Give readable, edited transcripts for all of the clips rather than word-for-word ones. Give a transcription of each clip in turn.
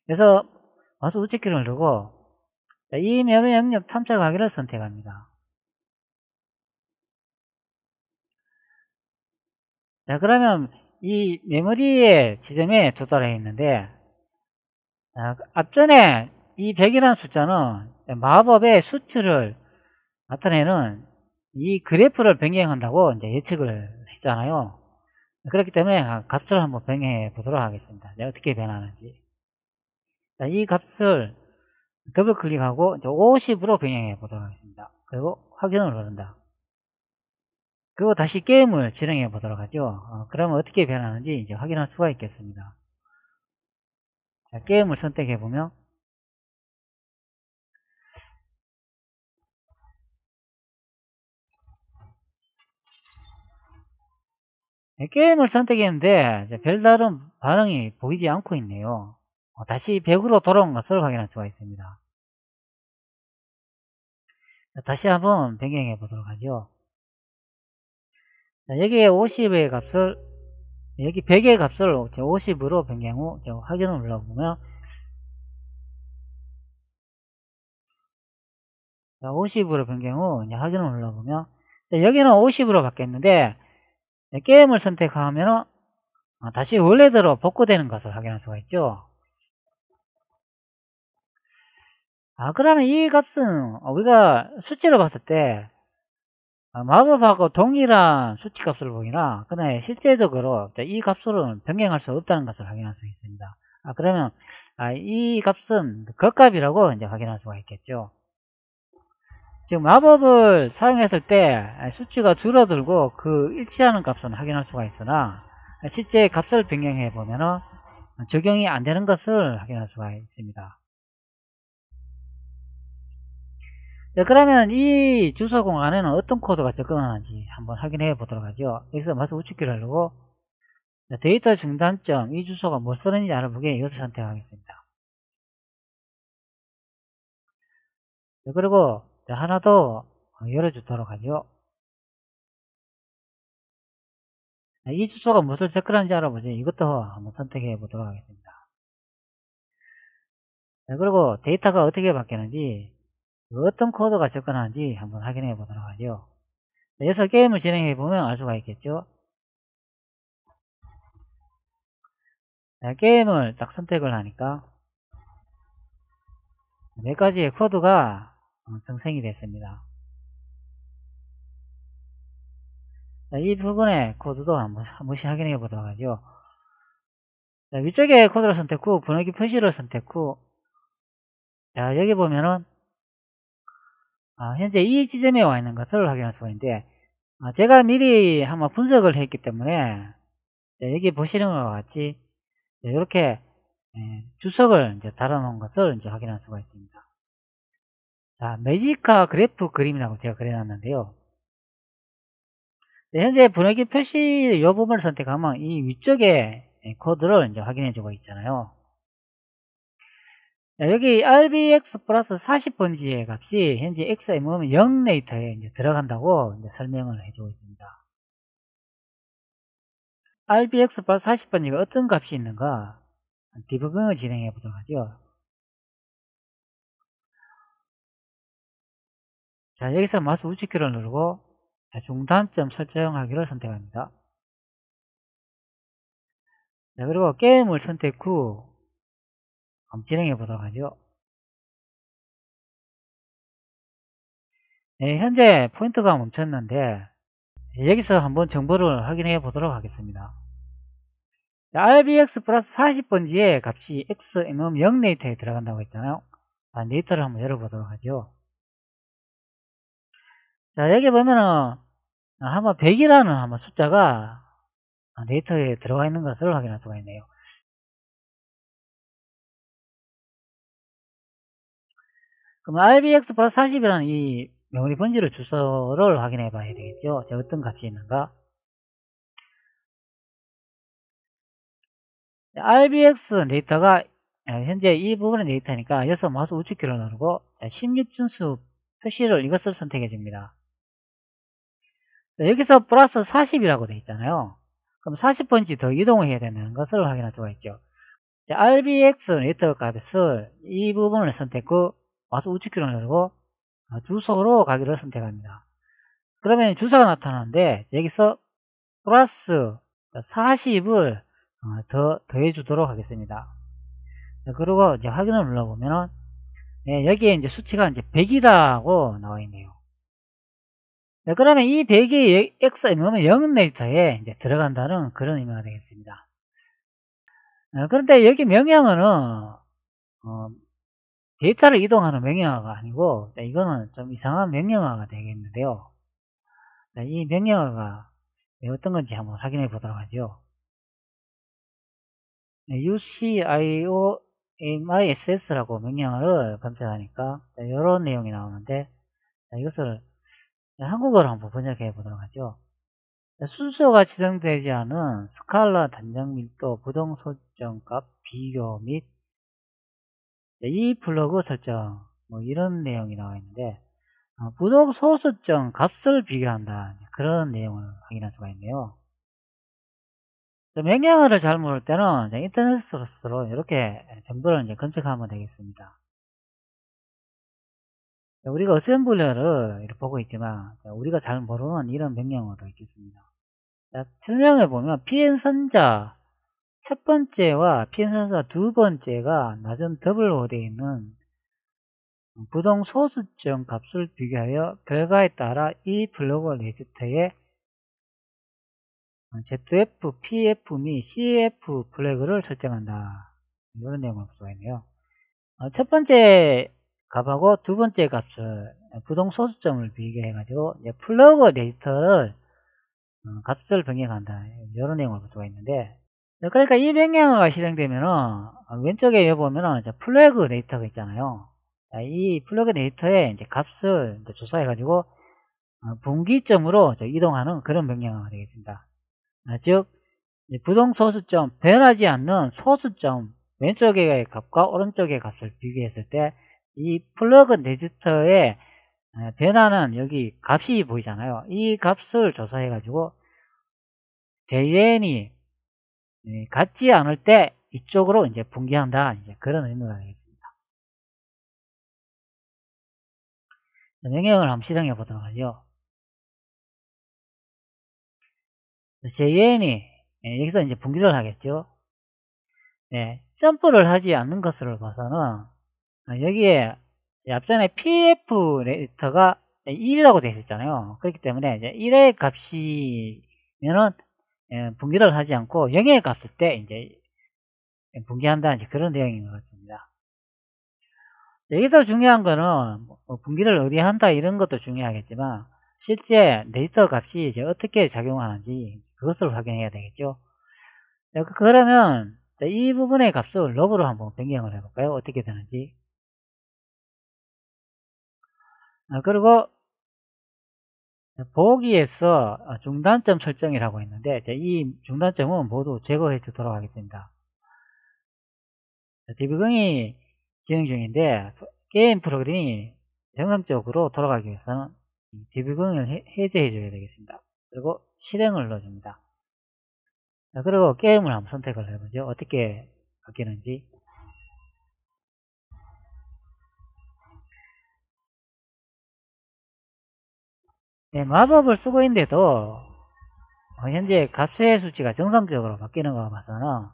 그래서 마우스 우측키를 누르고 이 메모 영역 탐색하기를 선택합니다. 자, 그러면 이 메모리의 지점에 도달해 있는데, 앞전에 이 100이라는 숫자는 마법의 수치를 나타내는 이 그래프를 변경한다고 이제 예측을 했잖아요. 그렇기 때문에 값을 한번 변경해 보도록 하겠습니다. 어떻게 변하는지. 자, 이 값을 더블 클릭하고 이제 50으로 변경해 보도록 하겠습니다. 그리고 확인을 누른다. 그리고 다시 게임을 진행해 보도록 하죠. 그러면 어떻게 변하는지 이제 확인할 수가 있겠습니다. 자, 게임을 선택해 보면 게임을 선택했는데 별다른 반응이 보이지 않고 있네요. 다시 100으로 돌아온 것을 확인할 수가 있습니다. 자, 다시 한번 변경해 보도록 하죠. 자, 여기에 50의 값을 여기 100의 값을 50으로 변경 후 확인을 눌러보면 50으로 변경 후 이제 확인을 눌러보면 여기는 50으로 바뀌었는데 게임을 선택하면 다시 원래대로 복구되는 것을 확인할 수가 있죠. 그러면 이 값은 우리가 수치로 봤을 때 마법하고 동일한 수치 값을 보이나 그다음에 실제적으로 이 값으로는 변경할 수 없다는 것을 확인할 수 있습니다. 그러면 이 값은 겉값이라고 이제 확인할 수가 있겠죠. 지금 마법을 사용했을 때 수치가 줄어들고 그 일치하는 값은 확인할 수가 있으나 실제 값을 변경해 보면은 적용이 안 되는 것을 확인할 수가 있습니다. 네, 그러면 이 주소 공간에는 어떤 코드가 접근하는지 한번 확인해 보도록 하죠. 여기서 마우스 우측키를 누르고 데이터 중단점 이 주소가 뭐 쓰는지 알아보기 이것을 선택하겠습니다. 네, 그리고 하나 더 열어주도록 하죠. 이 주소가 무엇을 접근하는지 알아보지 이것도 한번 선택해 보도록 하겠습니다. 네, 그리고 데이터가 어떻게 바뀌는지 어떤 코드가 접근하는지 한번 확인해 보도록 하죠. 네, 여기서 게임을 진행해 보면 알 수가 있겠죠. 네, 게임을 딱 선택을 하니까 몇 가지의 코드가 생성이 됐습니다. 자, 이 부분의 코드도 한 번씩 확인해 보도록 하죠. 자, 위쪽에 코드를 선택 후 분해기 표시를 선택 후 자, 여기 보면은 현재 이 지점에 와 있는 것을 확인할 수가 있는데 제가 미리 한번 분석을 했기 때문에 여기 보시는 것과 같이 이렇게 주석을 이제 달아놓은 것을 이제 확인할 수가 있습니다. 자, 매지카 그래프 그림이라고 제가 그려놨는데요. 현재 분해기 표시 이 부분을 선택하면 이 위쪽에 코드를 이제 확인해 주고 있잖아요. 자, 여기 RBX 플러스 40번지의 값이 현재 XM은 0레이터에 이제 들어간다고 이제 설명을 해주고 있습니다. RBX 플러스 40번지가 어떤 값이 있는가 디버깅을 진행해 보도록 하죠. 자, 여기서 마우스 우측키를 누르고 중단점 설정하기를 선택합니다. 자, 그리고 게임을 선택 후 진행해 보도록 하죠. 네, 현재 포인트가 멈췄는데 여기서 한번 정보를 확인해 보도록 하겠습니다. 자, RBX 플러스 40번지의 값이 XMM 0레이터에 들어간다고 했잖아요. 데이터를 한번 열어보도록 하죠. 자, 여기 보면은 한번 100이라는 한번 숫자가 데이터에 들어가 있는 것을 확인할 수가 있네요. 그럼 RBX 플러스 40이라는 이 메모리 번지를 주소를 확인해 봐야 되겠죠. 자, 어떤 값이 있는가? RBX 데이터가 현재 이 부분의 데이터니까 여기서 마우스 우측키를 누르고 16준수 표시를 이것을 선택해 줍니다. 여기서 플러스 40이라고 되어 있잖아요. 그럼 40번지 더 이동을 해야 되는 것을 확인할 수가 있죠. RBX 네트워크 값을 이 부분을 선택 후 마우스 우측키를 누르고 주소로 가기를 선택합니다. 그러면 주소가 나타나는데 여기서 플러스 40을 더해 주도록 하겠습니다. 그리고 이제 확인을 눌러보면은 여기에 이제 수치가 이제 100이라고 나와 있네요. 그러면 이 100이 X이면 0레이터에 이제 들어간다는 그런 의미가 되겠습니다. 그런데 여기 명령어는 데이터를 이동하는 명령어가 아니고 이거는 좀 이상한 명령어가 되겠는데요. 이 명령어가 어떤 건지 한번 확인해 보도록 하죠. UCIOMISS라고 명령어를 검색하니까 이런 내용이 나오는데 이것을 한국어로 한번 번역해 보도록 하죠. 순서가 지정되지 않은 스칼라 단정 밀도 부동 설정 값 비교 및 이 플러그 설정 뭐 이런 내용이 나와 있는데 부동 소수점 값을 비교한다 그런 내용을 확인할 수가 있네요. 명령어를 잘 모를 때는 인터넷 소스로 이렇게 정보를 이제 검색하면 되겠습니다. 우리가 어셈블러를 이렇게 보고 있지만 우리가 잘 모르는 이런 명령어도 있겠습니다. 설명해 보면 PN선자 첫 번째와 PN선자 두 번째가 낮은 더블로 되어 있는 부동 소수점 값을 비교하여 결과에 따라 이 플러그 레지스터에 ZF, PF 및 CF 플래그를 설정한다. 이런 내용을 볼 수가 있네요. 첫 번째 값하고 두 번째 값을 부동 소수점을 비교해가지고 플러그 레지스터를 값을 변경한다. 이런 내용을 볼 수가 있는데 그러니까 이 변경어가 실행되면은 왼쪽에 보면은 플래그 레지스터가 있잖아요. 이 플러그 레지스터에 이제 값을 이제 조사해가지고 분기점으로 이동하는 그런 명령어가 되겠습니다. 즉 부동 소수점 변하지 않는 소수점 왼쪽의 값과 오른쪽의 값을 비교했을 때 이 플러그 레지스터에 변하는 여기 값이 보이잖아요. 이 값을 조사해 가지고 JN이 같지 않을 때 이쪽으로 이제 분기한다 이제 그런 의미가 되겠습니다. 명령을 한번 실행해 보도록 하죠. JN이 여기서 이제 분기를 하겠죠. 점프를 하지 않는 것으로 봐서는 여기에 앞전에 PF 레지스터가 1이라고 되어 있었잖아요. 그렇기 때문에 이제 1의 값이면은 분기를 하지 않고 0의 값일 때 이제 분기한다 이제 그런 내용인 것 같습니다. 여기서 중요한 거는 분기를 의뢰한다 이런 것도 중요하겠지만 실제 레지스터 값이 이제 어떻게 작용하는지 그것을 확인해야 되겠죠. 그러면 이 부분의 값을 럽으로 한번 변경을 해볼까요? 어떻게 되는지. 그리고 보기에서 중단점 설정이라고 있는데 이 중단점은 모두 제거해 주도록 하겠습니다. 디버깅이 진행 중인데 게임 프로그램이 정상적으로 돌아가기 위해서는 디버깅을 해제해 줘야 되겠습니다. 그리고 실행을 넣어줍니다. 그리고 게임을 한번 선택을 해보죠. 어떻게 바뀌는지. 마법을 쓰고 있는데도 현재 값의 수치가 정상적으로 바뀌는 거 봐서는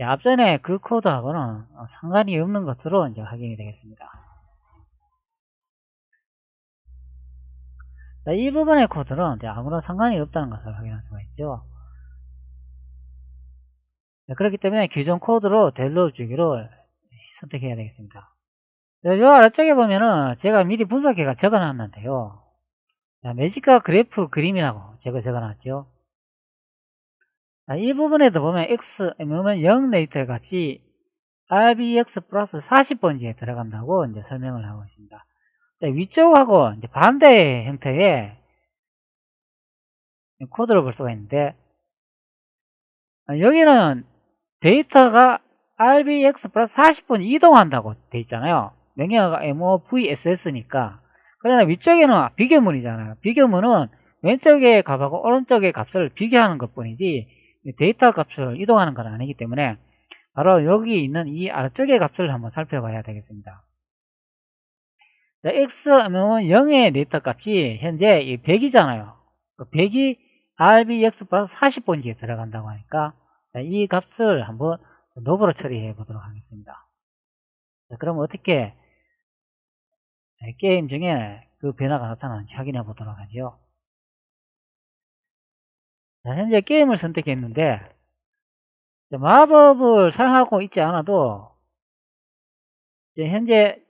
앞전에 그 코드하고는 상관이 없는 것으로 이제 확인이 되겠습니다. 이 부분의 코드는 아무런 상관이 없다는 것을 확인할 수가 있죠. 그렇기 때문에 기존 코드로 델로 주기로 선택해야 되겠습니다. 요 아래쪽에 보면은 제가 미리 분석해가 적어놨는데요. 매직과 그래프 그림이라고 제가 적어놨죠. 이 부분에도 보면 X, 0 레이터 같이 RBX 플러스 40번지에 들어간다고 이제 설명을 하고 있습니다. 위쪽하고 이제 반대 형태의 코드를 볼 수가 있는데, 여기는 데이터가 RBX 플러스 40번 이동한다고 돼 있잖아요. 명령어가 MOVSS니까. 그러나 위쪽에는 비교문이잖아요. 비교문은 왼쪽의 값하고 오른쪽의 값을 비교하는 것 뿐이지 데이터 값을 이동하는 건 아니기 때문에 바로 여기 있는 이 아래쪽의 값을 한번 살펴봐야 되겠습니다. 자, x는 0의 데이터 값이 현재 100이잖아요. 100이 rbx 플러스 40번지에 들어간다고 하니까 이 값을 한번 노브로 처리해 보도록 하겠습니다. 자, 그럼 어떻게 게임 중에 그 변화가 나타나는지 확인해 보도록 하죠. 자, 현재 게임을 선택했는데 마법을 사용하고 있지 않아도 현재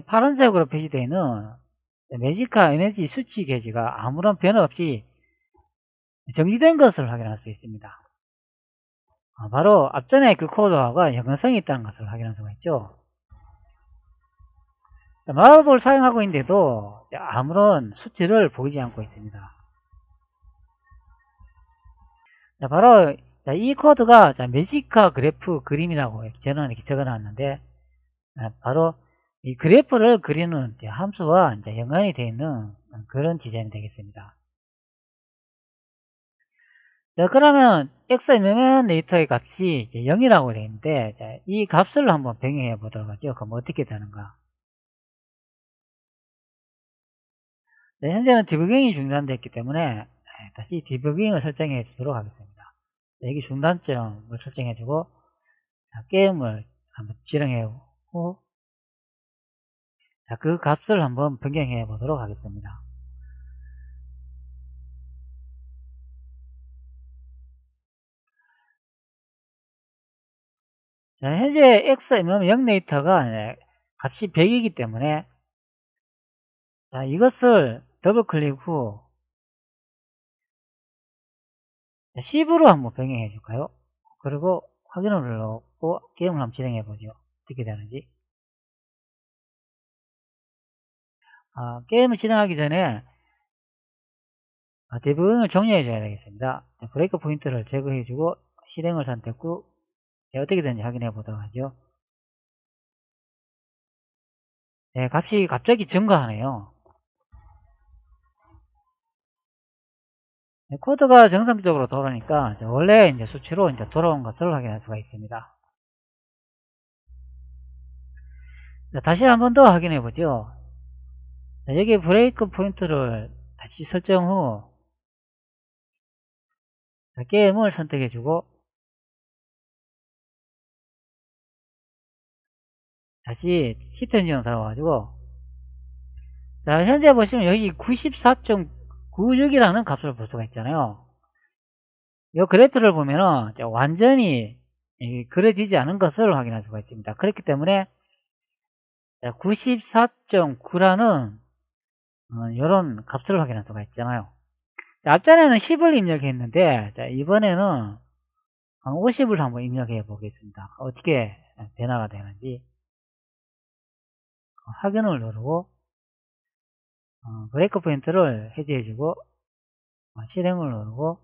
파란색으로 표시되어 있는 매지카 에너지 수치 게시가 아무런 변화 없이 정지된 것을 확인할 수 있습니다. 바로 앞전에 그 코드하고 연관성이 있다는 것을 확인할 수가 있죠. 마법을 사용하고 있는데도 아무런 수치를 보이지 않고 있습니다. 바로 이 코드가 매지카 그래프 그림이라고 저는 이렇게 적어놨는데 바로 이 그래프를 그리는 함수와 연관이 되어 있는 그런 디자인이 되겠습니다. 자, 그러면 x 일루미네이터의 값이 0이라고 되어 있는데 이 값을 한번 변경해 보도록 하죠. 그럼 어떻게 되는가? 네, 현재는 디버깅이 중단됐기 때문에 다시 디버깅을 설정해 주도록 하겠습니다. 여기 중단점을 설정해 주고 게임을 한번 실행해 보고 그 값을 한번 변경해 보도록 하겠습니다. 자, 현재 x 일루미네이터가 값이 100이기 때문에 이것을 더블 클릭 후 10으로 한번 변경해 줄까요? 그리고 확인을 눌러고 게임을 한번 진행해 보죠. 어떻게 되는지. 게임을 진행하기 전에 디버깅을 종료해 줘야 되겠습니다. 브레이크 포인트를 제거해 주고 실행을 선택 후 어떻게 되는지 확인해 보도록 하죠. 네, 값이 갑자기 증가하네요. 코드가 정상적으로 돌아오니까 원래 이제 수치로 돌아온 것을 확인할 수가 있습니다. 자, 다시 한 번 더 확인해 보죠. 자, 여기 브레이크 포인트를 다시 설정 후 게임을 선택해 주고 다시 시트 엔진으로 들어가가지고 자, 현재 보시면 여기 94.96이라는 값을 볼 수가 있잖아요. 이 그래프를 보면은 완전히 그려지지 않은 것을 확인할 수가 있습니다. 그렇기 때문에 94.9라는 이런 값을 확인할 수가 있잖아요. 앞전에는 10을 입력했는데 이번에는 50을 한번 입력해 보겠습니다. 어떻게 변화가 되는지 확인을 누르고 브레이크 포인트를 해제해주고 실행을 누르고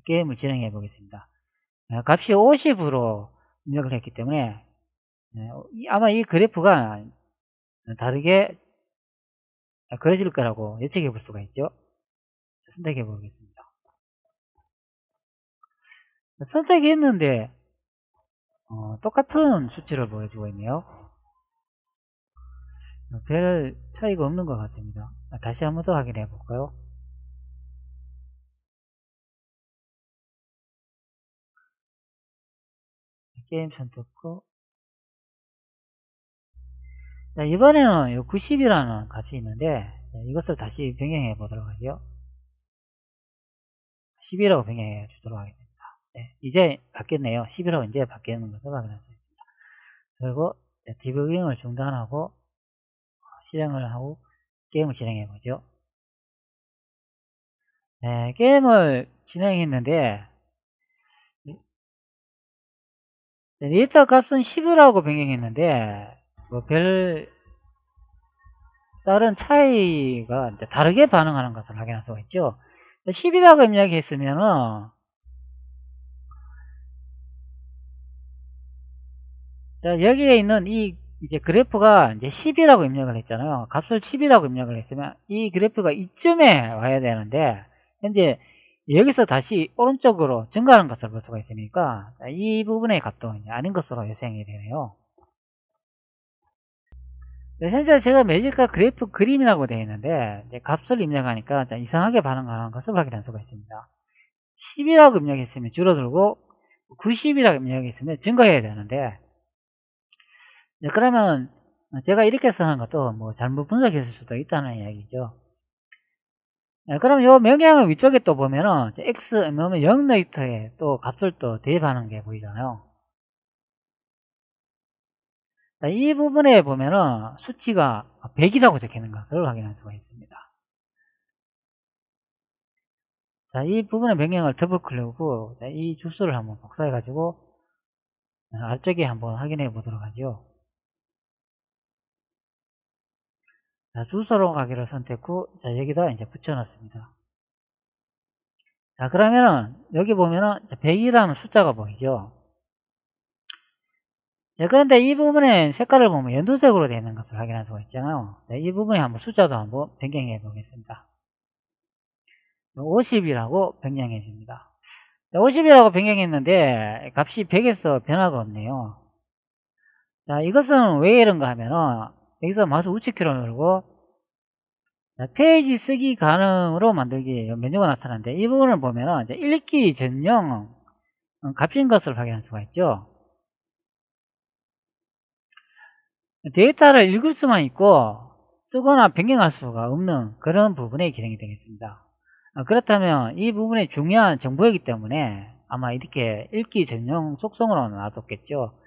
게임을 진행해 보겠습니다. 값이 50으로 입력을 했기 때문에 아마 이 그래프가 다르게 그려질 거라고 예측해 볼 수가 있죠. 선택해 보겠습니다. 선택했는데 똑같은 수치를 보여주고 있네요. 별 차이가 없는 것 같습니다. 다시 한번 더 확인해 볼까요? 게임 선택 후 자, 이번에는 90이라는 값이 있는데 이것을 다시 변경해 보도록 하죠. 10이라고 변경해 주도록 하겠습니다. 네, 이제 바뀌었네요. 10이라고 이제 바뀌는 것을 확인할 수 있습니다. 그리고 디버깅을 중단하고 실행을 하고 게임을 진행해 보죠. 네, 게임을 진행했는데 데이터 값은 10이라고 변경했는데 별 다른 차이가 다르게 반응하는 것을 확인할 수가 있죠. 10이라고 입력했으면은 여기에 있는 이 이제 그래프가 이제 10이라고 입력을 했잖아요. 값을 10이라고 입력을 했으면 이 그래프가 이쯤에 와야 되는데 현재 여기서 다시 오른쪽으로 증가하는 것을 볼 수가 있으니까 이 부분의 값도 아닌 것으로 예상이 되네요. 네, 현재 제가 매직가 그래프 그림이라고 되어 있는데 값을 입력하니까 이상하게 반응하는 것을 확인할 수가 있습니다. 10이라고 입력했으면 줄어들고 90이라고 입력했으면 증가해야 되는데 그러면 제가 이렇게 쓰는 것도 뭐 잘못 분석했을 수도 있다는 이야기죠. 그럼 요 명령어 위쪽에 또 보면은 x 0레이터에 또 값을 또 대입하는 게 보이잖아요. 이 부분에 보면은 수치가 100이라고 적혀 있는 것을 확인할 수가 있습니다. 자, 이 부분의 명령을 더블 클릭하고 이 주소를 한번 복사해 가지고 앞쪽에 한번 확인해 보도록 하죠. 자, 주소로 가기를 선택 후 자, 여기다 이제 붙여 놨습니다. 자, 그러면은 여기 보면은 100이라는 숫자가 보이죠. 자, 그런데 이 부분에 색깔을 보면 연두색으로 되어 있는 것을 확인할 수가 있잖아요. 자, 이 부분에 한번 숫자도 한번 변경해 보겠습니다. 50이라고 변경해 줍니다. 50이라고 변경했는데 값이 100에서 변화가 없네요. 자, 이것은 왜 이런가 하면은 여기서 마우스 우측키로 누르고 자, 페이지 쓰기 가능으로 만들기 메뉴가 나타나는데 이 부분을 보면은 이제 읽기 전용 값인 것을 확인할 수가 있죠. 데이터를 읽을 수만 있고 쓰거나 변경할 수가 없는 그런 부분의 기능이 되겠습니다. 그렇다면 이 부분이 중요한 정보이기 때문에 아마 이렇게 읽기 전용 속성으로 놔뒀겠죠.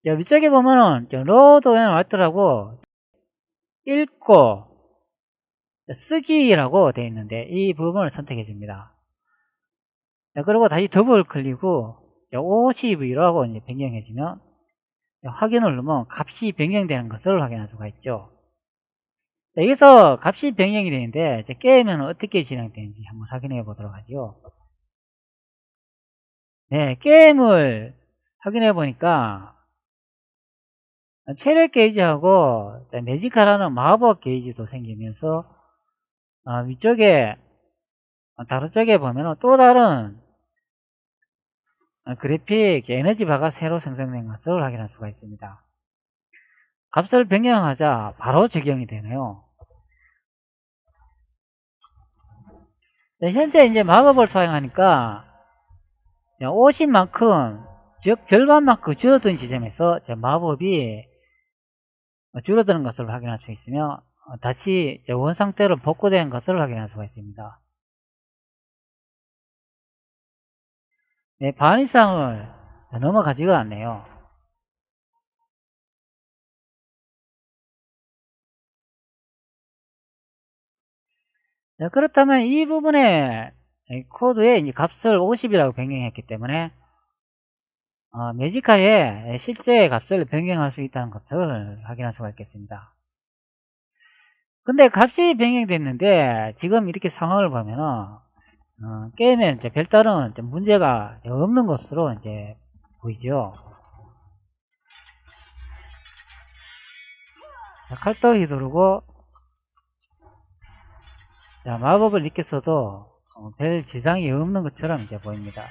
위쪽에 보면은 로드 앤 라이트라고 읽고 쓰기라고 되어 있는데 이 부분을 선택해 줍니다. 그리고 다시 더블 클릭 후 50이라고 이제 변경해 주면 확인을 누르면 값이 변경되는 것을 확인할 수가 있죠. 여기서 값이 변경이 되는데 게임은 어떻게 진행되는지 한번 확인해 보도록 하죠. 네, 게임을 확인해 보니까 체력 게이지하고 매지카라는 마법 게이지도 생기면서 위쪽에 다른 쪽에 보면 또 다른 그래픽 에너지 바가 새로 생성된 것을 확인할 수가 있습니다. 값을 변경하자 바로 적용이 되네요. 네, 현재 이제 마법을 사용하니까 50만큼 즉 절반만큼 줄어든 지점에서 마법이 줄어드는 것을 확인할 수 있으며 다시 원상태로 복구된 것을 확인할 수가 있습니다. 네, 반 이상을 넘어가지가 않네요. 네, 그렇다면 이 부분에 코드에 이제 값을 50이라고 변경했기 때문에 매지카의 실제 값을 변경할 수 있다는 것을 확인할 수가 있겠습니다. 근데 값이 변경됐는데 지금 이렇게 상황을 보면은 게임에 이제 별다른 이제 문제가 없는 것으로 이제 보이죠. 자, 칼떡이 누르고 자, 마법을 익혔어도 별 지장이 없는 것처럼 이제 보입니다.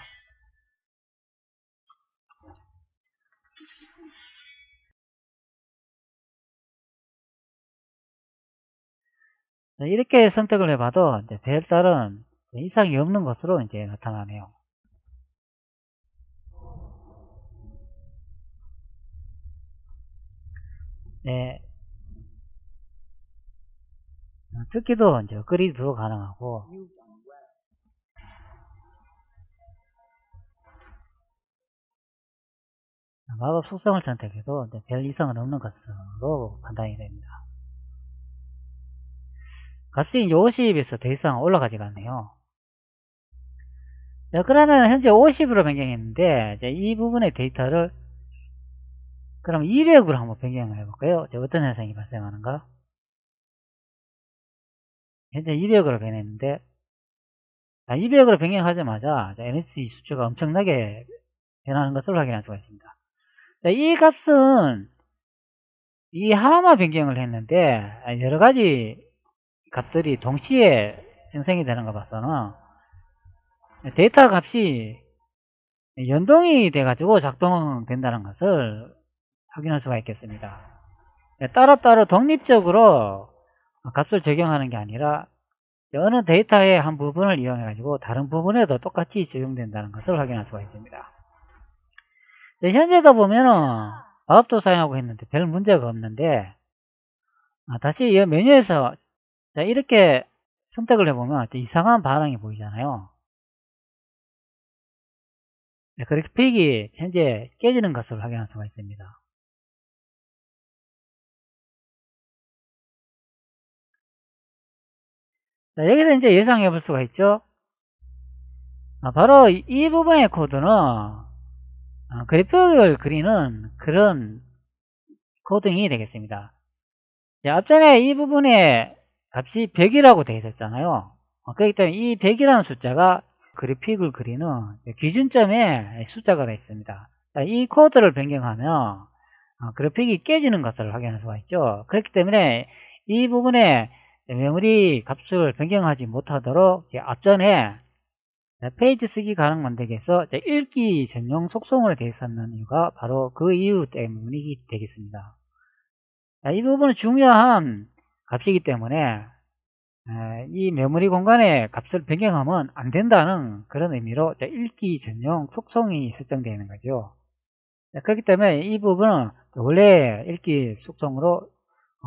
자, 이렇게 선택을 해봐도 이제 별다른 이상이 없는 것으로 이제 나타나네요. 네. 특기도 이제 업그레이드도 가능하고 마법 속성을 선택해도 별 이상은 없는 것으로 판단이 됩니다. 값이 이제 50에서 더 이상 올라가지가 않네요. 자, 그러면 현재 50으로 변경했는데 이 부분의 데이터를 그럼 200으로 한번 변경을 해볼까요? 어떤 현상이 발생하는가? 현재 200으로 변했는데 200으로 변경하자마자 NC 수치가 엄청나게 변하는 것을 확인할 수가 있습니다. 자, 이 값은 이 하나만 변경을 했는데 여러가지 값들이 동시에 생성이 되는 거 봐서는 데이터 값이 연동이 돼가지고 작동된다는 것을 확인할 수가 있겠습니다. 따로따로 독립적으로 값을 적용하는 게 아니라 어느 데이터의 한 부분을 이용해 가지고 다른 부분에도 똑같이 적용된다는 것을 확인할 수가 있습니다. 현재도 보면은 마법도 사용하고 했는데 별 문제가 없는데, 다시 이 메뉴에서 이렇게 선택을 해보면 이상한 반응이 보이잖아요. 그래픽이 현재 깨지는 것을 확인할 수가 있습니다. 여기서 이제 예상해 볼 수가 있죠. 바로 이 부분의 코드는 그래픽을 그리는 그런 코딩이 되겠습니다. 앞전에 이 부분에 값이 100이라고 되어 있었잖아요. 그렇기 때문에 이 100이라는 숫자가 그래픽을 그리는 기준점의 숫자가 되어 있습니다. 이 코드를 변경하면 그래픽이 깨지는 것을 확인할 수가 있죠. 그렇기 때문에 이 부분에 메모리 값을 변경하지 못하도록 앞전에 페이지 쓰기 가능 만들기에서 읽기 전용 속성으로 되어 있었는 이유가 바로 그 이유 때문이 되겠습니다. 이 부분은 중요한 값이기 때문에 이 메모리 공간의 값을 변경하면 안 된다는 그런 의미로 읽기 전용 속성이 설정되어 있는 거죠. 그렇기 때문에 이 부분은 원래 읽기 속성으로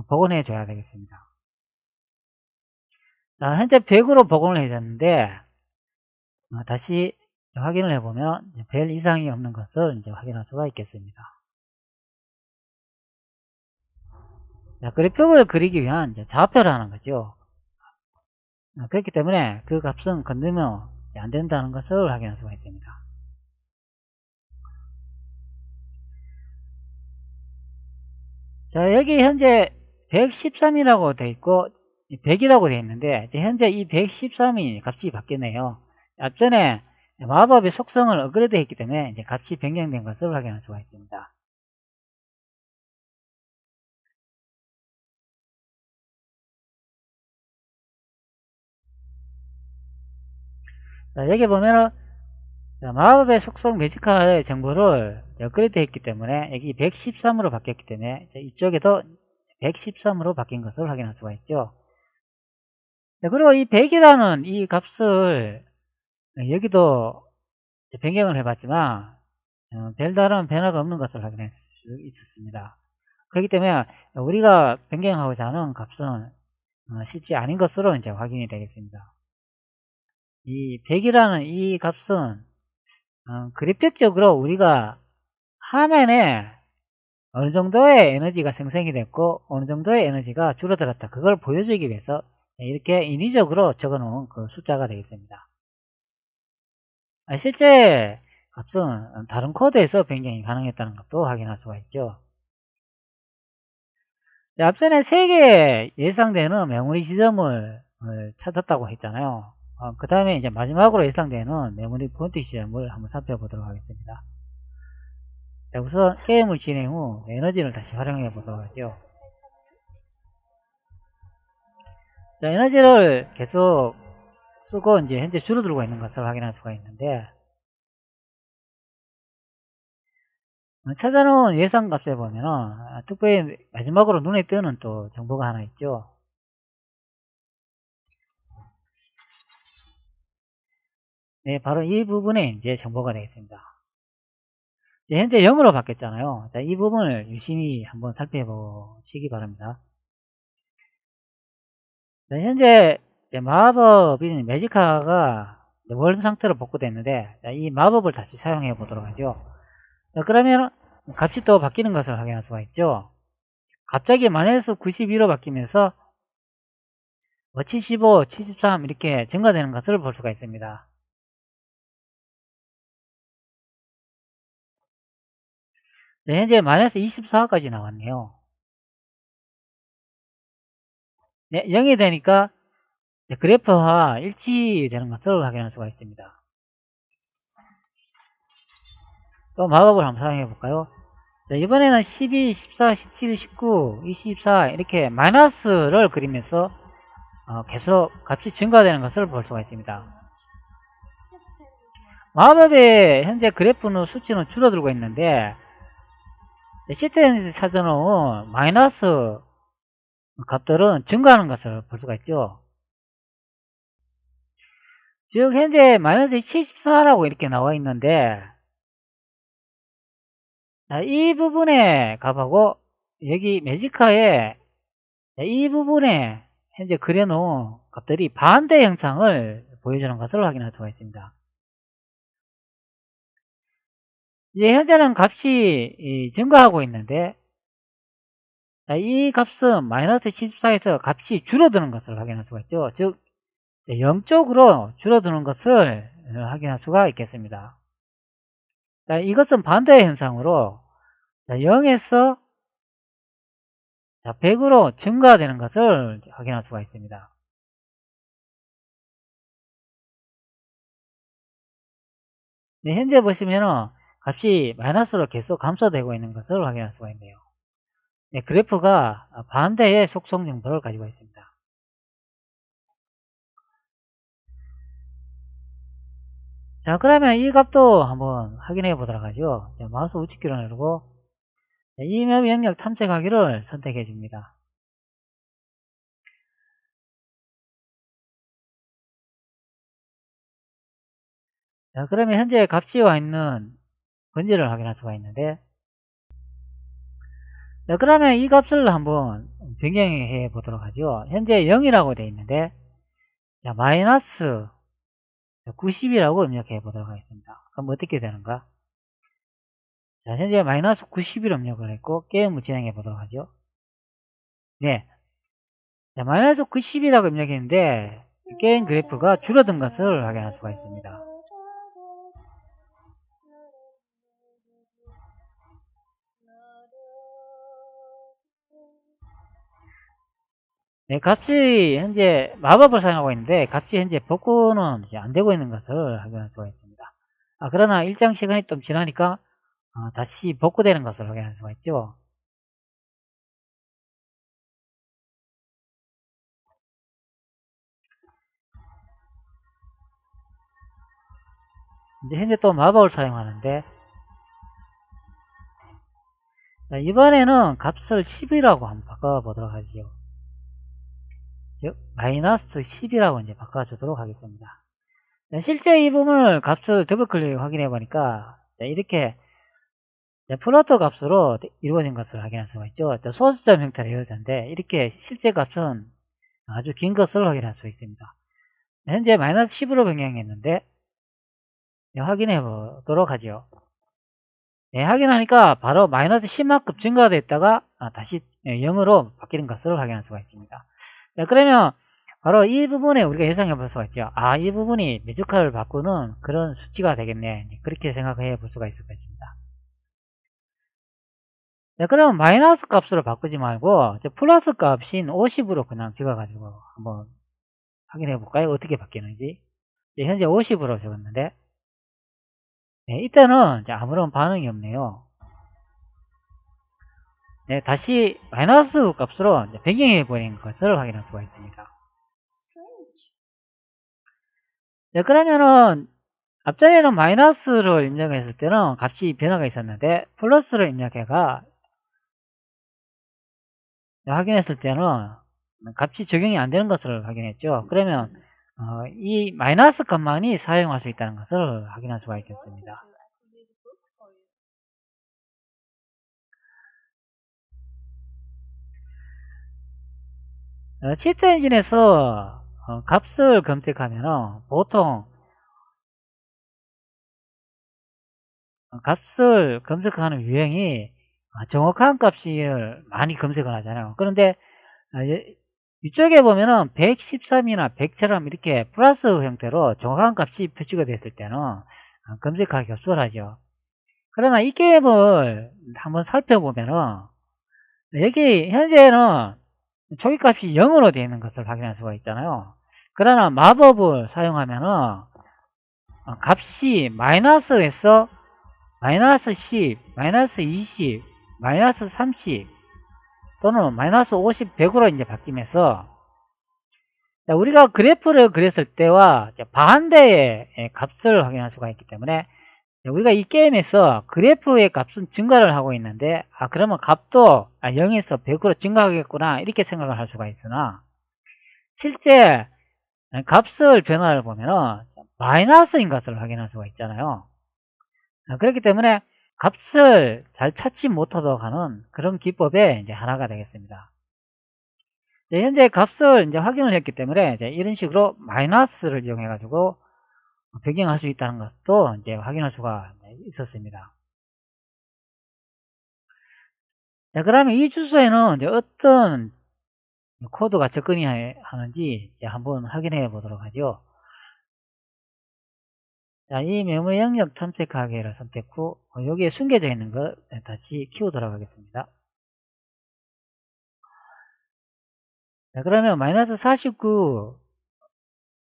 복원해 줘야 되겠습니다. 현재 100으로 복원을 해줬는데 다시 확인을 해보면 별 이상이 없는 것을 이제 확인할 수가 있겠습니다. 그래픽을 그리기 위한 좌표를 하는 거죠. 그렇기 때문에 그 값은 건들면 안 된다는 것을 확인할 수가 있습니다. 자, 여기 현재 113이라고 되어 있고 100이라고 되어 있는데 현재 이 113이 값이 바뀌네요. 앞전에 마법의 속성을 업그레이드 했기 때문에 이제 값이 변경된 것을 확인할 수가 있습니다. 자, 여기 보면은 마법의 속성 매지카의 정보를 업그레이드 했기 때문에 여기 113으로 바뀌었기 때문에 이쪽에도 113으로 바뀐 것을 확인할 수가 있죠. 그리고 이 100이라는 이 값을 여기도 변경을 해봤지만 별다른 변화가 없는 것을 확인할 수 있었습니다. 그렇기 때문에 우리가 변경하고자 하는 값은 실제 아닌 것으로 이제 확인이 되겠습니다. 이 100이라는 이 값은 그래픽적으로 우리가 화면에 어느 정도의 에너지가 생성이 됐고 어느 정도의 에너지가 줄어들었다, 그걸 보여주기 위해서 이렇게 인위적으로 적어 놓은 그 숫자가 되겠습니다. 실제 값은 다른 코드에서 변경이 가능했다는 것도 확인할 수가 있죠. 앞전에 3개 예상되는 메모리 지점을 찾았다고 했잖아요. 그 다음에 이제 마지막으로 예상되는 메모리 포인트 지점을 한번 살펴보도록 하겠습니다. 자, 우선 게임을 진행 후 에너지를 다시 활용해 보도록 하죠. 자, 에너지를 계속 쓰고 이제 현재 줄어들고 있는 것을 확인할 수가 있는데, 찾아놓은 예상값에 보면은 특별히 마지막으로 눈에 띄는 또 정보가 하나 있죠. 네, 바로 이 부분에 이제 정보가 되겠습니다. 현재 0으로 바뀌었잖아요. 자, 이 부분을 유심히 한번 살펴보시기 바랍니다. 자, 현재 마법이 매지카가 원 상태로 복구됐는데, 자, 이 마법을 다시 사용해 보도록 하죠. 자, 그러면 값이 또 바뀌는 것을 확인할 수가 있죠. 갑자기 마이너스 92로 바뀌면서 75, 73 이렇게 증가되는 것을 볼 수가 있습니다. 네, 현재 마이너스 24까지 나왔네요. 네, 0이 되니까 그래프와 일치되는 것을 확인할 수가 있습니다. 또 마법을 한번 사용해 볼까요? 자, 이번에는 12, 14, 17, 19, 24 이렇게 마이너스를 그리면서 계속 값이 증가되는 것을 볼 수가 있습니다. 마법의 현재 그래프는 수치는 줄어들고 있는데 시트엔에서 찾아놓은 마이너스 값들은 증가하는 것을 볼 수가 있죠. 즉 현재 마이너스 74라고 이렇게 나와 있는데 이 부분의 값하고 여기 매지카에 이 부분에 현재 그려놓은 값들이 반대 형상을 보여주는 것을 확인할 수가 있습니다. 이제 현재는 값이 증가하고 있는데 이 값은 마이너스 74에서 값이 줄어드는 것을 확인할 수가 있죠. 즉 0쪽으로 줄어드는 것을 확인할 수가 있겠습니다. 이것은 반대의 현상으로 0에서 100으로 증가되는 것을 확인할 수가 있습니다. 네, 현재 보시면은 값이 마이너스로 계속 감소되고 있는 것을 확인할 수가 있네요. 네, 그래프가 반대의 속성 정보를 가지고 있습니다. 자, 그러면 이 값도 한번 확인해 보도록 하죠. 자, 마우스 우측키를 누르고 이맵 영역 탐색하기를 선택해 줍니다. 자, 그러면 현재 값이 와 있는 번지를 확인할 수가 있는데, 자, 그러면 이 값을 한번 변경해 보도록 하죠. 현재 0이라고 되어 있는데, 자, 마이너스 90이라고 입력해 보도록 하겠습니다. 그럼 어떻게 되는가? 자, 현재 마이너스 90을 입력을 했고, 게임을 진행해 보도록 하죠. 네. 자, 마이너스 90이라고 입력했는데, 게임 그래프가 줄어든 것을 확인할 수가 있습니다. 네, 값이 현재 마법을 사용하고 있는데 값이 현재 복구는 이제 안 되고 있는 것을 확인할 수가 있습니다. 그러나 일정 시간이 좀 지나니까 다시 복구되는 것을 확인할 수가 있죠. 이제 현재 또 마법을 사용하는데, 자, 이번에는 값을 10이라고 한번 바꿔보도록 하죠. 즉 마이너스 10이라고 이제 바꿔주도록 하겠습니다. 자, 실제 이 부분을 값을 더블 클릭 확인해 보니까 이렇게 플로터 값으로 이루어진 것을 확인할 수가 있죠. 소수점 형태로 이루어졌는데 이렇게 실제 값은 아주 긴 것을 확인할 수 있습니다. 현재 마이너스 10으로 변경했는데 확인해 보도록 하죠. 네, 확인하니까 바로 마이너스 10만큼 증가됐다가 다시 0으로 바뀌는 것을 확인할 수가 있습니다. 자, 그러면 바로 이 부분에 우리가 예상해 볼 수가 있죠. 이 부분이 매주카를 바꾸는 그런 수치가 되겠네. 그렇게 생각해 볼 수가 있을 것입니다. 자, 그러면 마이너스 값으로 바꾸지 말고 플러스 값인 50으로 그냥 적어가지고 한번 확인해 볼까요? 어떻게 바뀌는지. 네, 현재 50으로 적었는데 네, 이때는 아무런 반응이 없네요. 네, 다시 마이너스 값으로 변경해 버린 것을 확인할 수가 있습니다. 네, 그러면은 앞전에는 마이너스를 입력했을 때는 값이 변화가 있었는데 플러스를 입력해가 확인했을 때는 값이 적용이 안 되는 것을 확인했죠. 그러면 이 마이너스 값만이 사용할 수 있다는 것을 확인할 수가 있겠습니다. 치트 엔진에서 값을 검색하면 보통 값을 검색하는 유형이 정확한 값을 많이 검색을 하잖아요. 그런데 이쪽에 보면은 113이나 100처럼 이렇게 플러스 형태로 정확한 값이 표시가 됐을 때는 검색하기가 수월하죠. 그러나 이 게임을 한번 살펴보면은 여기 현재는 초기값이 0으로 되어 있는 것을 확인할 수가 있잖아요. 그러나 마법을 사용하면은 값이 마이너스에서 마이너스 10, 마이너스 20, 마이너스 30 또는 마이너스 50, 100으로 이제 바뀌면서 자, 우리가 그래프를 그렸을 때와 반대의 값을 확인할 수가 있기 때문에 우리가 이 게임에서 그래프의 값은 증가를 하고 있는데 그러면 값도 0에서 100으로 증가하겠구나 이렇게 생각을 할 수가 있으나 실제 값을 변화를 보면은 마이너스인 것을 확인할 수가 있잖아요. 그렇기 때문에 값을 잘 찾지 못하도록 하는 그런 기법의 이제 하나가 되겠습니다. 현재 값을 이제 확인을 했기 때문에 이제 이런 식으로 마이너스를 이용해 가지고 변경할 수 있다는 것도 이제 확인할 수가 있었습니다. 자, 그러면 이 주소에는 이제 어떤 코드가 접근이 하는지 이제 한번 확인해 보도록 하죠. 자, 이 메모리 영역 탐색하기를 선택 후 여기에 숨겨져 있는 것 다시 키우도록 하겠습니다. 자, 그러면 마이너스 49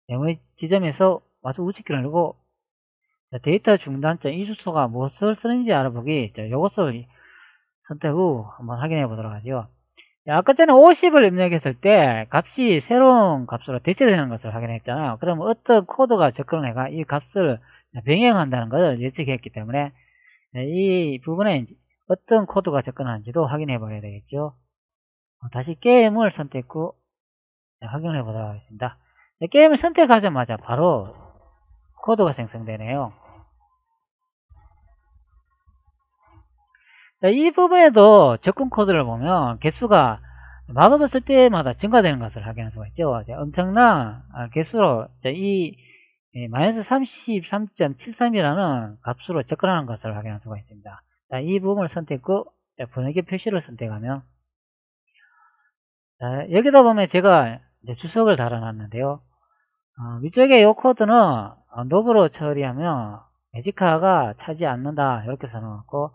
메모리 지점에서 와서 우측키를 누르고 데이터 중단점 이 주소가 무엇을 쓰는지 알아보기 이것을 선택 후 한번 확인해 보도록 하죠. 아까 전에 50을 입력했을 때 값이 새로운 값으로 대체되는 것을 확인했잖아요. 그러면 어떤 코드가 접근을 해가 이 값을 변경한다는 것을 예측했기 때문에 이 부분에 어떤 코드가 접근하는지도 확인해 봐야 되겠죠. 다시 게임을 선택 후 확인해 보도록 하겠습니다. 게임을 선택하자마자 바로 코드가 생성되네요. 이 부분에도 접근 코드를 보면 개수가 마법을 쓸 때마다 증가되는 것을 확인할 수가 있죠. 엄청난 개수로 이 마이너스 33.73이라는 값으로 접근하는 것을 확인할 수가 있습니다. 이 부분을 선택 후 번역의 표시를 선택하면 여기다 보면 제가 주석을 달아놨는데요. 위쪽에 이 코드는 노브로 처리하면 매지카가 차지 않는다 이렇게 써놓았고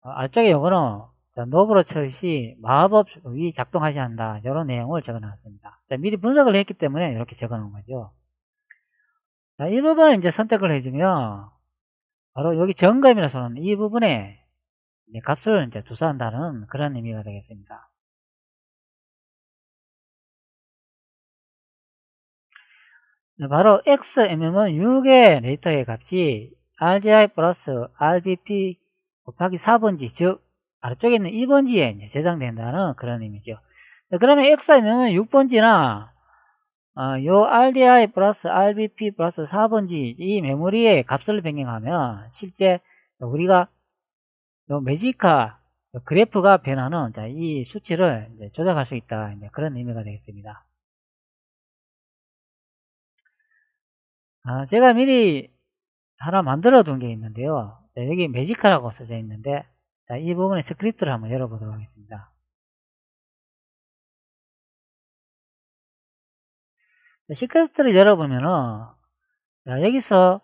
아래쪽에 요거는 노브로 처리 시 마법이 작동하지 않는다 이런 내용을 적어놨습니다. 미리 분석을 했기 때문에 이렇게 적어놓은 거죠. 이 부분을 이제 선택을 해주면 바로 여기 점검이라서 이 부분에 이제 값을 이제 주소한다는 그런 의미가 되겠습니다. 바로 xmm은 6의 데이터의 값이 rgi 플러스 rbp 곱하기 4번지 즉 아래쪽에 있는 2번지에 저장된다는 그런 의미죠. 그러면 xmm은 6번지나 요 RDI 플러스 RBP 플러스 4번지 이 메모리의 값을 변경하면 실제 우리가 요 매지카 그래프가 변하는 이 수치를 조작할 수 있다 그런 의미가 되겠습니다. 제가 미리 하나 만들어 둔 게 있는데요. 여기 매지카라고 써져 있는데 이 부분에 스크립트를 한번 열어보도록 하겠습니다. 스크립트를 열어보면은 여기서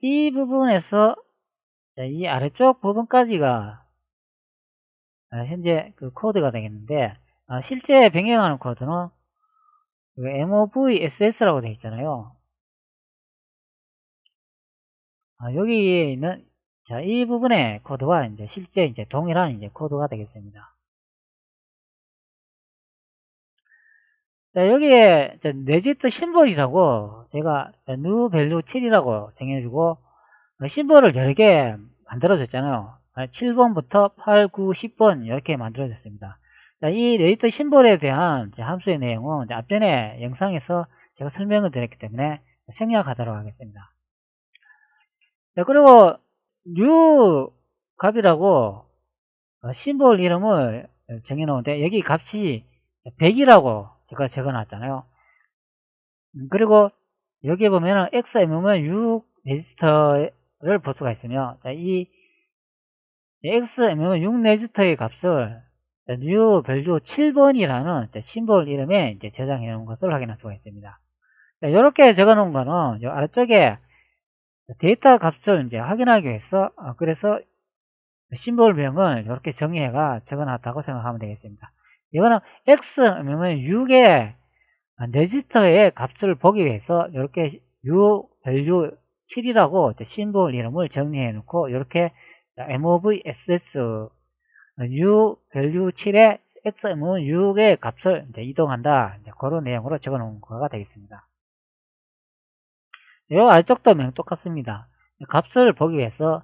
이 부분에서 이 아래쪽 부분까지가 현재 그 코드가 되겠는데 실제 변경하는 코드는 movss라고 되어 있잖아요. 여기 있는 이 부분의 코드와 실제 동일한 코드가 되겠습니다. 여기에 네지트 심볼이라고 제가 new value 7이라고 정해주고 심볼을 여러 개 만들어줬잖아요. 7번부터 8, 9, 10번 이렇게 만들어졌습니다. 이 네지트 심볼에 대한 함수의 내용은 앞전에 영상에서 제가 설명을 드렸기 때문에 생략하도록 하겠습니다. 그리고 new 값이라고 심볼 이름을 정해놓은데 여기 값이 100이라고 제가 적어놨잖아요. 그리고 여기에 보면은 xmm은 6 레지스터를 볼 수가 있으며 이 xmm은 6 레지스터의 값을 new value 7번이라는 심볼 이름에 저장해 놓은 것을 확인할 수가 있습니다. 이렇게 적어 놓은 거는 아래쪽에 데이터 값을 확인하기 위해서 그래서 심볼명을 이렇게 정의해가 적어 놨다고 생각하면 되겠습니다. 이거는 xmm은 6의 레지스터의 값을 보기 위해서 이렇게 u value 7이라고 심볼 이름을 정리해 놓고 이렇게 movss u value 7의 xm은 6의 값을 이제 이동한다. 이제 그런 내용으로 적어 놓은 거가 되겠습니다. 이 아래쪽도 똑같습니다. 값을 보기 위해서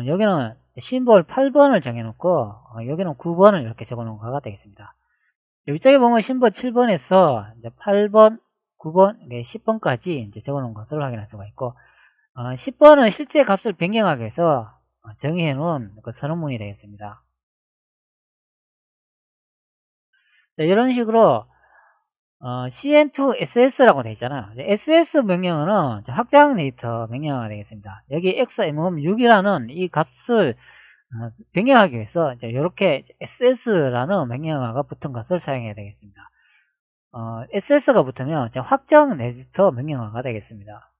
여기는 심볼 8번을 정해놓고 여기는 9번을 이렇게 적어 놓은 거가 되겠습니다. 위쪽에 보면 심볼 7번에서 이제 8번, 9번, 10번까지 이제 적어 놓은 것을 확인할 수가 있고 10번은 실제 값을 변경하기 위해서 정의해 놓은 그 선언문이 되겠습니다. 이런 식으로 cn2ss라고 되어 있잖아요. ss 명령어는 확장 데이터 명령어가 되겠습니다. 여기 xmm6이라는 이 값을 변경하기 위해서 이렇게 ss라는 명령어가 붙은 것을 사용해야 되겠습니다. ss가 붙으면 확장 데이터 명령어가 되겠습니다.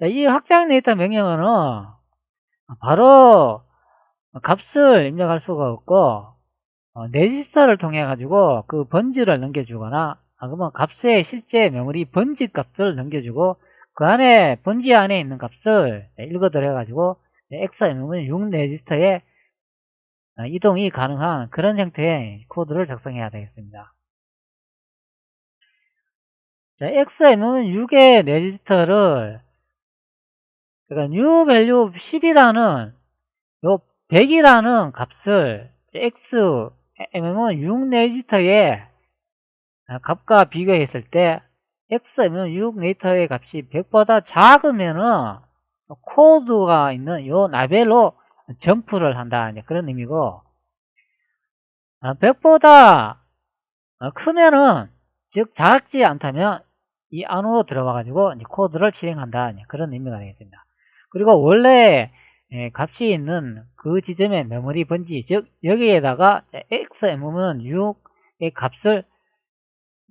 이 확장 데이터 명령어는 바로 값을 입력할 수가 없고 레지스터를 통해 가지고 그 번지를 넘겨주거나 그러면 값의 실제 메모리 번지 값을 넘겨주고 그 안에 번지 안에 있는 값을 읽어들여 가지고 xm은 6 레지스터에 이동이 가능한 그런 형태의 코드를 작성해야 되겠습니다. 자, xm은 6의 레지스터를 그러니까 new value 10이라는 요 100이라는 값을 xm은 6 레지스터에 값과 비교했을 때 xm은 6 레지스터의 값이 100보다 작으면은 코드가 있는 요 라벨로 점프를 한다. 그런 의미고 100보다 크면은 즉 작지 않다면 이 안으로 들어와 가지고 코드를 실행한다. 그런 의미가 되겠습니다. 그리고 원래 값이 있는 그 지점의 메모리 번지 즉 여기에다가 xm은 6의 값을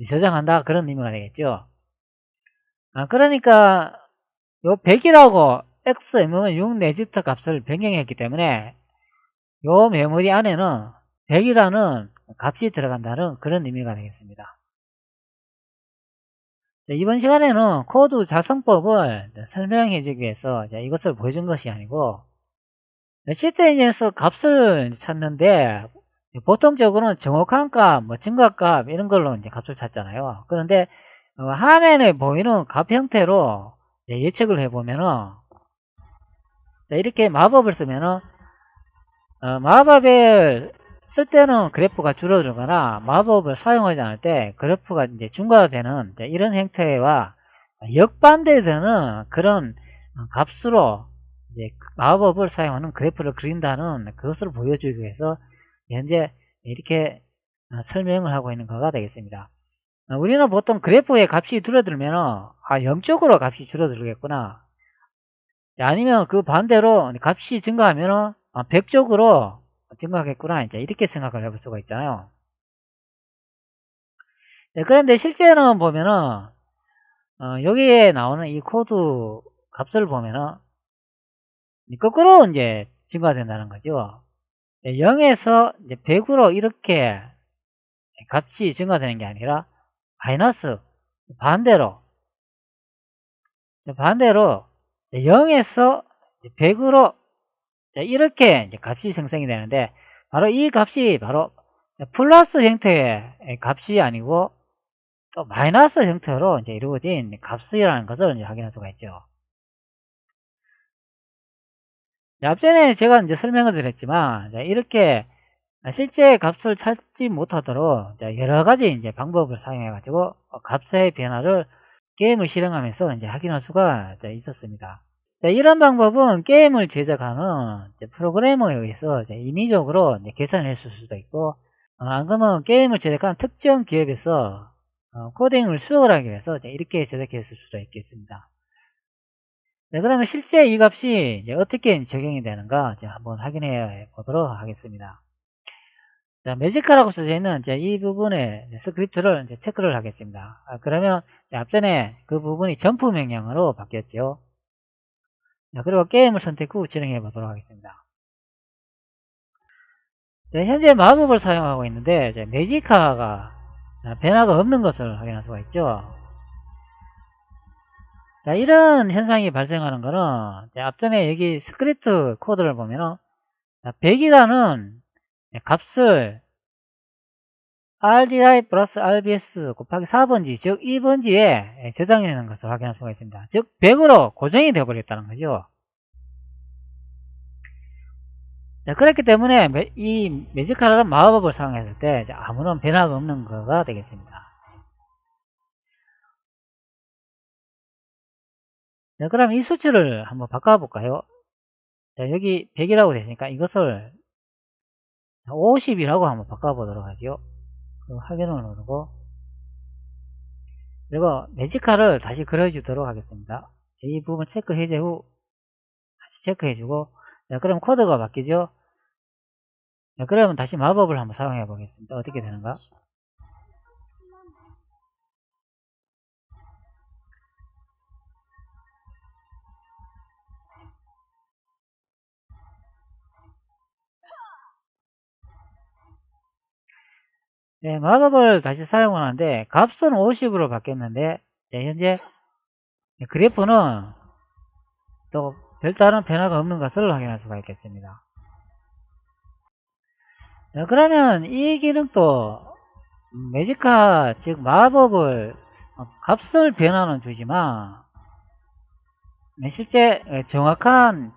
저장한다. 그런 의미가 되겠죠. 그러니까 요 100이라고 xm은 6 레지스터 값을 변경했기 때문에 요 메모리 안에는 100이라는 값이 들어간다는 그런 의미가 되겠습니다. 이번 시간에는 코드 작성법을 설명해 주기 위해서 이것을 보여준 것이 아니고 시스템에서 값을 찾는데 보통적으로는 정확한 값, 증가값 이런 걸로 이제 값을 찾잖아요. 그런데 화면에 보이는 값 형태로 예측을 해보면은 이렇게 마법을 쓰면은 마법을 쓸 때는 그래프가 줄어들거나 마법을 사용하지 않을 때 그래프가 이제 증가되는 이런 형태와 역반대되는 그런 값으로 이제 마법을 사용하는 그래프를 그린다는 그것을 보여주기 위해서 현재 이렇게 설명을 하고 있는 거가 되겠습니다. 우리는 보통 그래프의 값이 줄어들면 0쪽으로 값이 줄어들겠구나, 아니면 그 반대로 값이 증가하면 100쪽으로 증가하겠구나, 이제 이렇게 생각을 해볼 수가 있잖아요. 그런데 실제로는 보면은 여기에 나오는 이 코드 값을 보면은 거꾸로 이제 증가된다는 거죠. 0에서 이제 100으로 이렇게 값이 증가되는 게 아니라 마이너스 반대로 0에서 100으로 이렇게 이제 값이 생성이 되는데 바로 이 값이 바로 플러스 형태의 값이 아니고 또 마이너스 형태로 이제 이루어진 값이라는 것을 이제 확인할 수가 있죠. 앞전에 제가 이제 설명을 드렸지만 이렇게 실제 값을 찾지 못하도록 여러 가지 이제 방법을 사용해 가지고 값의 변화를 게임을 실행하면서 이제 확인할 수가 있었습니다. 이런 방법은 게임을 제작하는 프로그래머에 의해서 인위적으로 계산을 했을 수도 있고, 안 그러면 게임을 제작한 특정 기업에서 코딩을 수정을 하기 위해서 이렇게 제작했을 수도 있겠습니다. 그러면 실제 이 값이 어떻게 적용이 되는가 한번 확인해 보도록 하겠습니다. 자, 매지카라고 써져 있는 이 부분의 스크립트를 체크를 하겠습니다. 그러면 앞전에 그 부분이 점프 명령어로 바뀌었죠. 자, 그리고 게임을 선택 후 진행해 보도록 하겠습니다. 자, 현재 마법을 사용하고 있는데 매지카가 변화가 없는 것을 확인할 수가 있죠. 자, 이런 현상이 발생하는 거는 앞전에 여기 스크립트 코드를 보면은 100이라는 값을 RDI 플러스 RBS 곱하기 4번지, 즉 2번지에 저장이 되는 것을 확인할 수가 있습니다. 즉 100으로 고정이 되어버렸다는 거죠. 자, 그렇기 때문에 이 매직카라는 마법을 사용했을 때 아무런 변화가 없는 거가 되겠습니다. 자, 그럼 이 수치를 한번 바꿔볼까요? 자, 여기 100이라고 되니까 이것을 50이라고 한번 바꿔보도록 하죠. 그리고 확인을 누르고, 그리고 매직카를 다시 그려주도록 하겠습니다. 이 부분 체크 해제 후 다시 체크해주고, 자, 그럼 코드가 바뀌죠? 자, 그러면 다시 마법을 한번 사용해 보겠습니다. 어떻게 되는가? 네, 마법을 다시 사용하는데 값은 50으로 바뀌었는데, 네, 현재 그래프는 또 별다른 변화가 없는 것을 확인할 수가 있겠습니다. 자, 그러면 이 기능도 매직카, 즉 마법을 값을 변화는 주지만 실제 정확한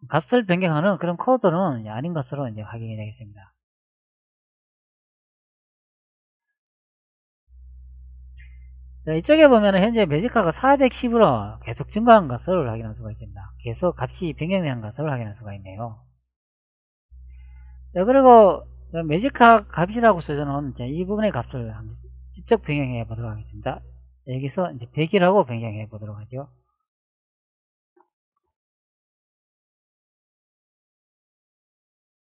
값을 변경하는 그런 코드는 아닌 것으로 이제 확인이 되겠습니다. 자, 이쪽에 보면 현재 매직카가 410으로 계속 증가한 것을 확인할 수가 있습니다. 계속 값이 변경되는 것을 확인할 수가 있네요. 자, 그리고 매직카 값이라고 써주는 이 부분의 값을 한번 직접 변경해 보도록 하겠습니다. 여기서 이제 100이라고 변경해 보도록 하죠.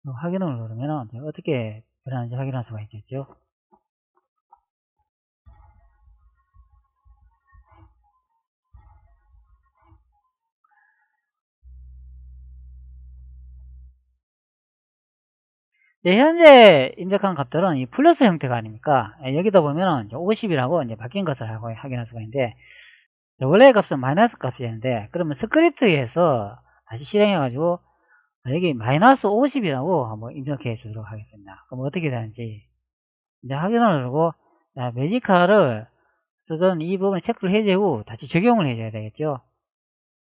확인을 누르면 어떻게 변하는지 확인할 수가 있겠죠. 네, 현재 입력한 값들은 이 플러스 형태가 아닙니까? 여기다 보면은 50이라고 이제 바뀐 것을 확인할 수가 있는데, 원래 값은 마이너스 값이었는데, 그러면 스크립트에서 다시 실행해가지고, 여기 마이너스 50이라고 한번 입력해 주도록 하겠습니다. 그럼 어떻게 되는지, 이제 확인을 누르고, 매직카를 쓰던 이 부분 체크를 해제 후 다시 적용을 해줘야 되겠죠.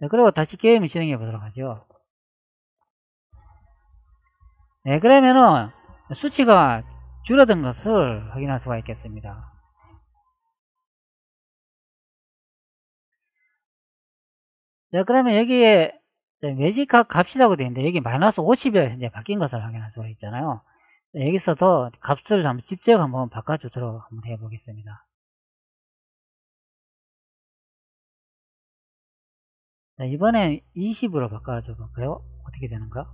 네, 그리고 다시 게임을 진행해 보도록 하죠. 네, 그러면은 수치가 줄어든 것을 확인할 수가 있겠습니다. 자, 그러면 여기에 매직카 값이라고 되어 있는데 여기 마이너스 50이라 현재 바뀐 것을 확인할 수가 있잖아요. 자, 여기서도 값을 한번 직접 한번 바꿔주도록 한번 해보겠습니다. 자, 이번엔 20으로 바꿔줘 볼까요? 어떻게 되는가?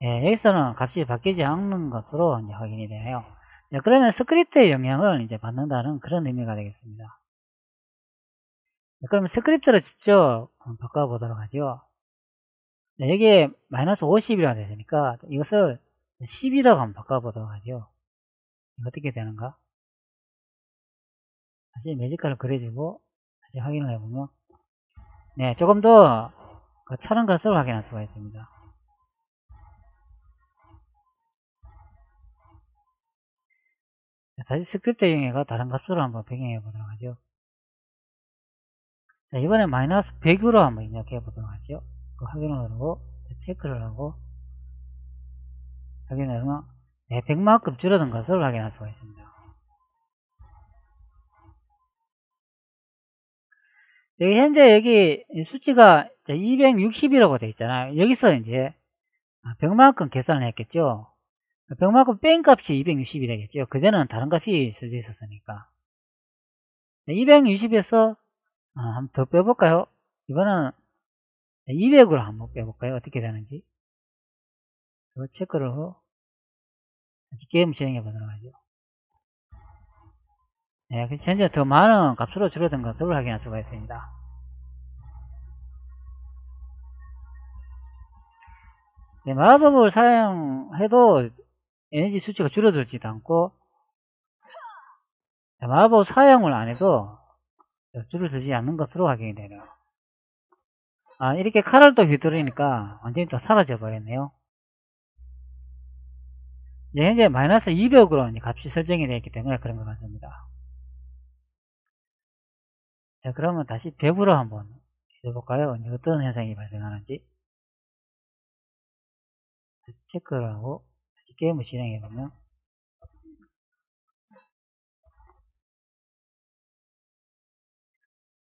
예, 여기서는 값이 바뀌지 않는 것으로 이제 확인이 되네요. 자, 그러면 스크립트의 영향을 이제 받는다는 그런 의미가 되겠습니다. 자, 그러면 스크립트를 직접 한번 바꿔보도록 하죠. 자, 여기에 마이너스 50이라고 되니까 이것을 10이라고 한번 바꿔보도록 하죠. 어떻게 되는가? 다시 매직카를 그려주고 다시 확인을 해보면 네, 조금 더 차는 것을 확인할 수가 있습니다. 다시 스크립트 이용해서 다른 값으로 한번 변경해 보도록 하죠. 자, 이번에 마이너스 100으로 한번 입력해 보도록 하죠. 그 확인을 누르고 체크를 하고 확인을 하면 네, 100만큼 줄어든 것을 확인할 수가 있습니다. 여기 현재 여기 수치가 260이라고 되어 있잖아요. 여기서 이제 100만큼 계산을 했겠죠. 100만큼 뺀 값이 260이 되겠죠. 그전에는 다른 값이 써져 있었으니까. 260에서 한번 더 빼볼까요? 이번엔 200으로 한번 빼볼까요? 어떻게 되는지. 체크를 하고 다시 게임 진행해 보도록 하죠. 네, 현재 더 많은 값으로 줄어든 것을 확인할 수가 있습니다. 네, 마법을 사용해도 에너지 수치가 줄어들지도 않고, 마법 사용을 안 해도 줄어들지 않는 것으로 확인이 되네요. 이렇게 칼을 또 휘두르니까 완전히 또 사라져 버렸네요. 이제 현재 마이너스 200으로 이제 값이 설정이 되어 있기 때문에 그런 것 같습니다. 자, 그러면 다시 100으로 한번 해볼까요? 이제 어떤 현상이 발생하는지 체크를 하고 다시 게임을 진행해보면,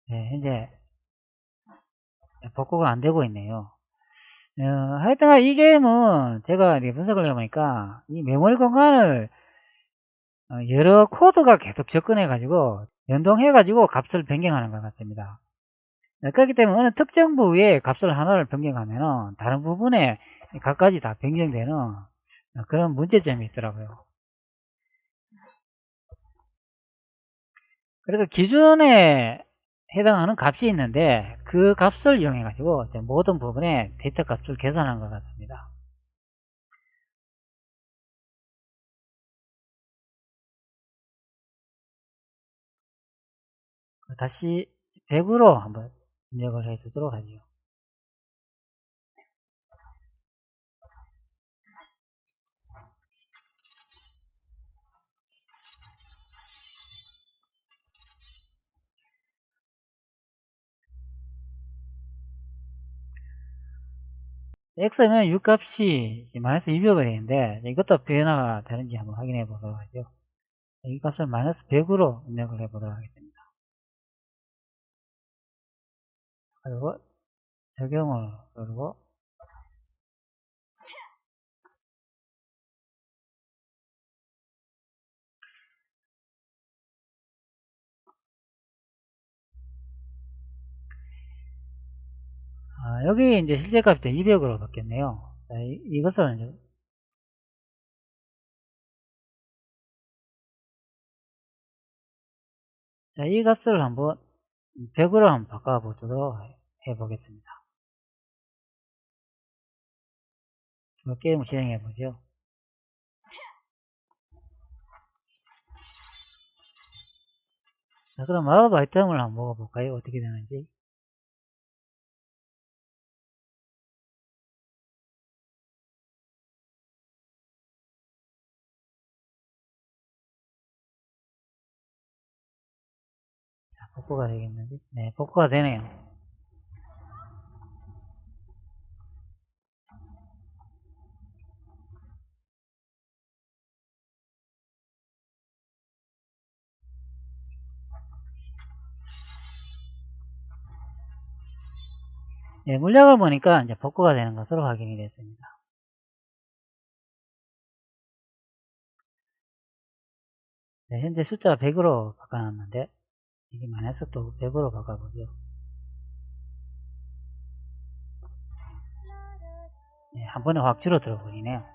네, 현재 복구가 안 되고 있네요. 하여튼 이 게임은 제가 분석을 해보니까 이 메모리 공간을 여러 코드가 계속 접근해 가지고 연동해 가지고 값을 변경하는 것 같습니다. 그렇기 때문에 어느 특정 부위에 값을 하나를 변경하면 다른 부분에 값까지 다 변경되는 그런 문제점이 있더라고요. 그래서 기준에 해당하는 값이 있는데 그 값을 이용해 가지고 모든 부분에 데이터 값을 계산한 것 같습니다. 다시 100으로 한번 입력을 해 주도록 하죠. x면 6값이 마이너스 200이 되는데 이것도 변화가 되는지 한번 확인해 보도록 하죠. 이 값을 마이너스 100으로 입력을 해 보도록 하겠습니다. 그리고 적용을 누르고 여기 이제 실제 값이 200으로 바뀌었네요. 자, 이것을 이제 자, 이 값을 한번 100으로 한번 바꿔보도록 해보겠습니다. 게임을 진행해 보죠. 자, 그럼 마법 아이템을 한번 먹어볼까요? 어떻게 되는지. 자, 복구가 되겠는지. 네, 복구가 되네요. 네, 물약을 보니까 이제 복구가 되는 것으로 확인이 됐습니다. 네, 현재 숫자 100으로 바꿔놨는데 이게 마이너스 또 100으로 바꿔보죠. 네, 한 번에 확 줄어들어 버리네요.